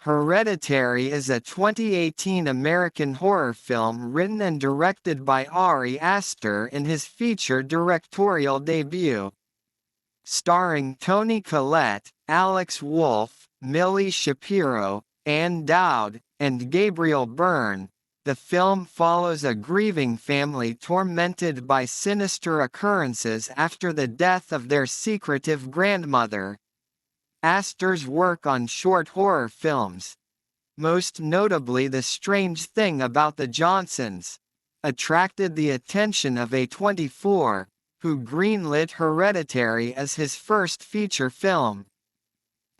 Hereditary is a 2018 American horror film written and directed by Ari Aster in his feature directorial debut. Starring Toni Collette, Alex Wolff, Millie Shapiro, Dowd, and Gabriel Byrne, the film follows a grieving family tormented by sinister occurrences after the death of their secretive grandmother. Aster's work on short horror films, most notably The Strange Thing About the Johnsons, attracted the attention of A24, who greenlit Hereditary as his first feature film.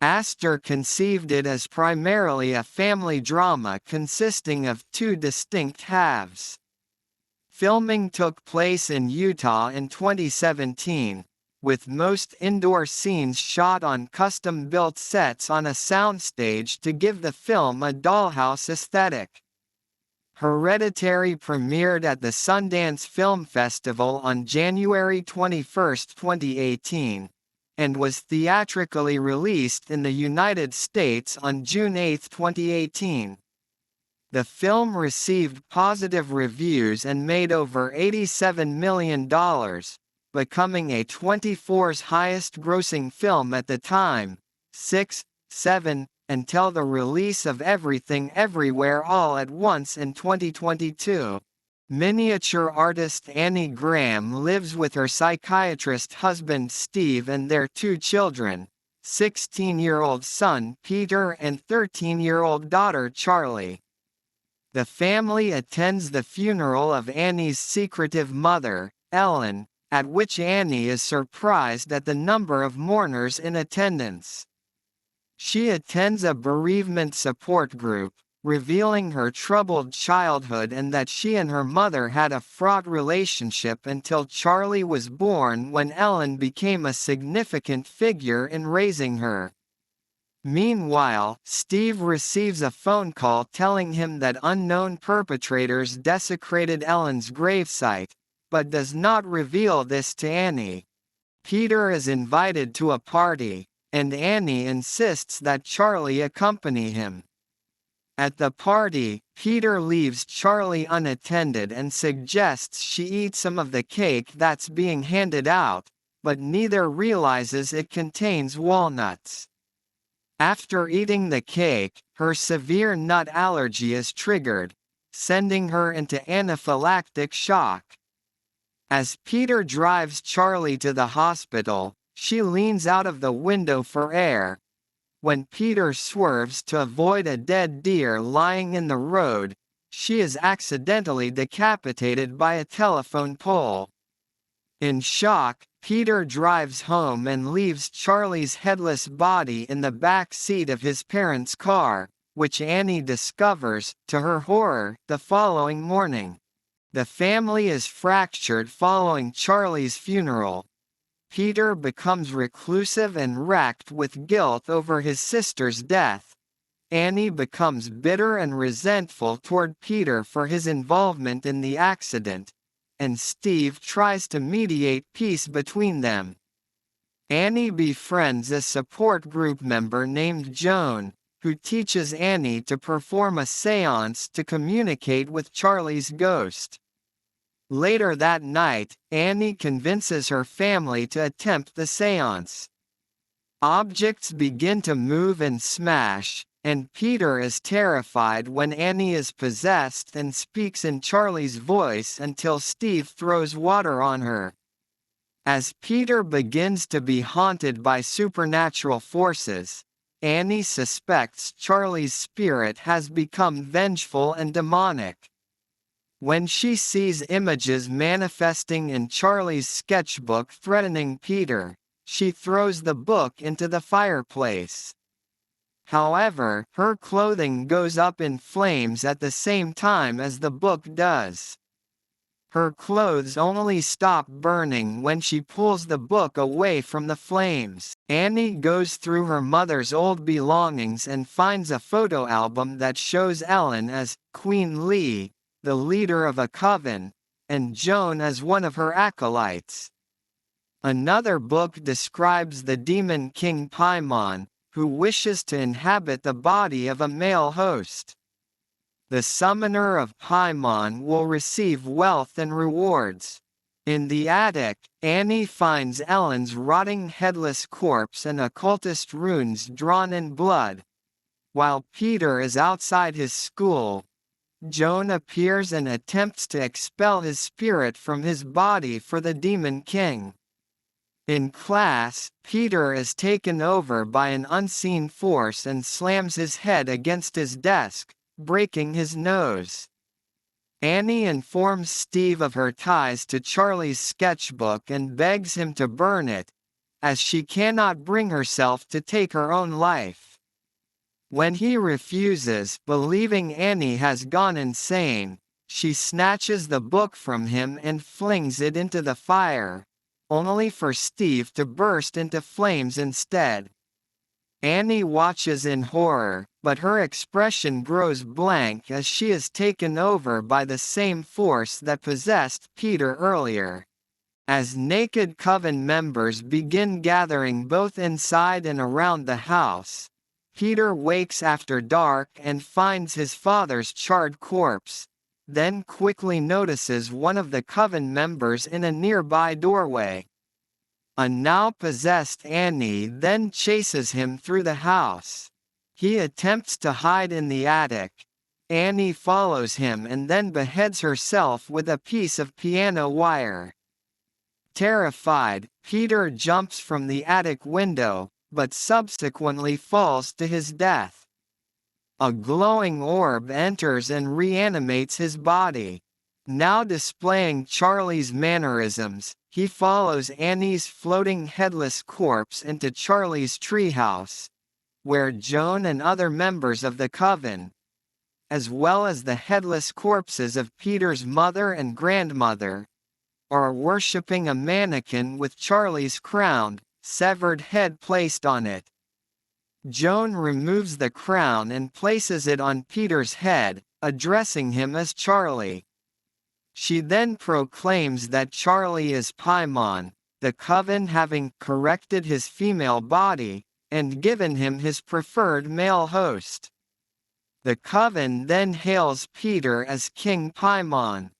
Aster conceived it as primarily a family drama consisting of two distinct halves. Filming took place in Utah in 2017, with most indoor scenes shot on custom-built sets on a soundstage to give the film a dollhouse aesthetic. Hereditary premiered at the Sundance Film Festival on January 21, 2018, and was theatrically released in the United States on June 8, 2018. The film received positive reviews and made over $87 million, becoming A24's highest-grossing film at the time, 6-7, until the release of Everything Everywhere All at Once in 2022. Miniature artist Annie Graham lives with her psychiatrist husband Steve and their two children, 16-year-old son Peter and 13-year-old daughter Charlie. The family attends the funeral of Annie's secretive mother, Ellen, at which Annie is surprised at the number of mourners in attendance. She attends a bereavement support group, revealing her troubled childhood and that she and her mother had a fraught relationship until Charlie was born, when Ellen became a significant figure in raising her. Meanwhile, Steve receives a phone call telling him that unknown perpetrators desecrated Ellen's gravesite, but does not reveal this to Annie. Peter is invited to a party, and Annie insists that Charlie accompany him. At the party, Peter leaves Charlie unattended and suggests she eat some of the cake that's being handed out, but neither realizes it contains walnuts. After eating the cake, her severe nut allergy is triggered, sending her into anaphylactic shock. As Peter drives Charlie to the hospital, she leans out of the window for air. When Peter swerves to avoid a dead deer lying in the road, she is accidentally decapitated by a telephone pole. In shock, Peter drives home and leaves Charlie's headless body in the back seat of his parents' car, which Annie discovers, to her horror, the following morning. The family is fractured following Charlie's funeral. Peter becomes reclusive and racked with guilt over his sister's death. Annie becomes bitter and resentful toward Peter for his involvement in the accident, and Steve tries to mediate peace between them. Annie befriends a support group member named Joan, who teaches Annie to perform a séance to communicate with Charlie's ghost. Later that night, Annie convinces her family to attempt the séance. Objects begin to move and smash, and Peter is terrified when Annie is possessed and speaks in Charlie's voice until Steve throws water on her. As Peter begins to be haunted by supernatural forces, Annie suspects Charlie's spirit has become vengeful and demonic. When she sees images manifesting in Charlie's sketchbook threatening Peter, she throws the book into the fireplace. However, her clothing goes up in flames at the same time as the book does. Her clothes only stop burning when she pulls the book away from the flames. Annie goes through her mother's old belongings and finds a photo album that shows Ellen as Queen Lee, the leader of a coven, and Joan as one of her acolytes. Another book describes the demon king Paimon, who wishes to inhabit the body of a male host. The summoner of Paimon will receive wealth and rewards. In the attic, Annie finds Ellen's rotting headless corpse and occultist runes drawn in blood. While Peter is outside his school, Joan appears and attempts to expel his spirit from his body for the Demon King. In class, Peter is taken over by an unseen force and slams his head against his desk, breaking his nose. Annie informs Steve of her ties to Charlie's sketchbook and begs him to burn it, as she cannot bring herself to take her own life. When he refuses, believing Annie has gone insane, she snatches the book from him and flings it into the fire, only for Steve to burst into flames instead. Annie watches in horror, but her expression grows blank as she is taken over by the same force that possessed Peter earlier. As naked coven members begin gathering both inside and around the house, Peter wakes after dark and finds his father's charred corpse, then quickly notices one of the coven members in a nearby doorway. A now possessed Annie then chases him through the house. He attempts to hide in the attic. Annie follows him and then beheads herself with a piece of piano wire. Terrified, Peter jumps from the attic window, but subsequently falls to his death. A glowing orb enters and reanimates his body. Now displaying Charlie's mannerisms, he follows Annie's floating headless corpse into Charlie's treehouse, where Joan and other members of the coven, as well as the headless corpses of Peter's mother and grandmother, are worshipping a mannequin with Charlie's crowned, severed head placed on it. Joan removes the crown and places it on Peter's head, addressing him as Charlie. She then proclaims that Charlie is Paimon, the coven having corrected his female body, and given him his preferred male host. The coven then hails Peter as King Paimon.